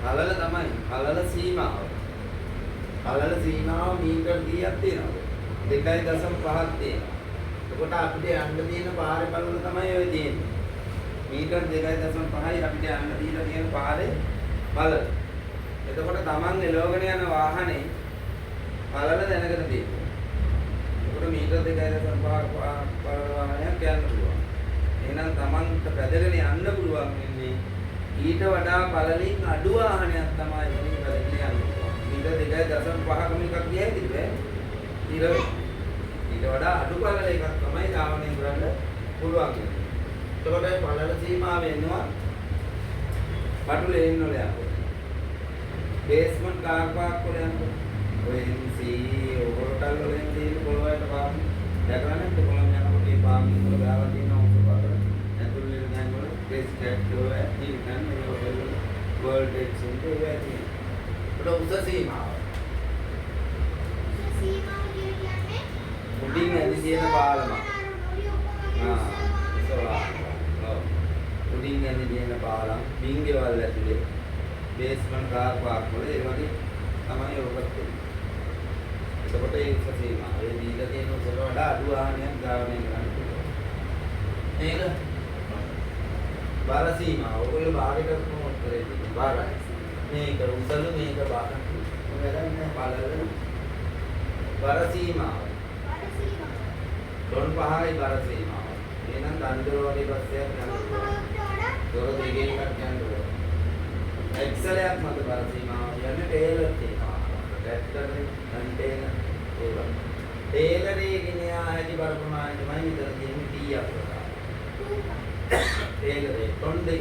පළල තමයි. පළල සීමාව. පළල සීමාව මීටර කීයක් තියෙනවද? 2.5ක් තියෙනවා. එතකොට අපිට යන්න තියෙන පාරේ පළල තමයි ඔය තියෙන්නේ. මීටර 2.5යි අපිට යන්න දීලා තියෙන පාරේ පළල. එතකොට Taman එලවගෙන යන වාහනේ පළල දැනගෙන තියෙනවා. එතකොට මීටර 2.5ක් පළල වාහනයක් යන්න පුළුවන්. එහෙනම් Tamanට පැදගෙන යන්න පුළුවන් වෙන්නේ ඊට වඩා පළලින් අඩු වාහනයක් තමයි වලින් පැදගෙන යන්න පුළුවන්. මීටර 2.5කම එකක් ගියයිද බෑ. ඊට වඩා අඩු පළල එකක් තමයි ධාවනය කරන්න පුළුවන්. එතකොට පළල සීමාව වෙනවා බටු ලේන් වල යනකොට. බේස්මන්ට් කාර් පාක් වල යනකොට ඔය MC හොටල් වල තියෙන පොළොවට පාක් දැකලා නැද්ද? කොළඹ යනකොට මේ පාර්කින් වල ගාලා තියෙන ඔක්කොම ඇතුළේ යන වල බේස් කැට් වල ඉන්න මේ හොටල් වල වර්ල්ඩ් එක්ස් උන්ට ඒවා තියෙනවා. ඒක උස සීමාව. උස සීමාව කියන්නේ උඩින් ඇදි තියෙන පාලම. උඩින් ඇදි තියෙන පාලම් බින්ගේවල් ඇතුලේ බේස්මන්ට් කාර් පාක් වල ඒ වගේ තමයි ඔබත් වෙන්නේ. එතකොට ඒ උස සීමාව ඒ දීලා තියෙන උසට වඩා අඩු වාහනයක් ධාවනය කරන්න පුළුවන්. මේක බාර සීමාව. ඔයගොල්ලෝ බාරකට කොහොමද කරන්නේ? බාරයි. මේක උසලු මේක බාර. මොකද මේ පාලවල බාර සීමාව. ඩොන් 5යි බාර සීමාව. එහෙනම් දන්දර වගේ බස්යක් යනවා. දොර දෙකකින් එකක් යනවා. එක්සලයක් මත බාර සීමාව කියන්නේ ටේලර් තියෙනවා. ට්‍රැක්ටරේ කන්ටේනර් ඒවා. ටේලරේ ගෙනියා හැටි බර ප්‍රමාණය තමයි විතර තියෙන්නේ 30ක් වගේ. ටේලරේ ටොන් දෙක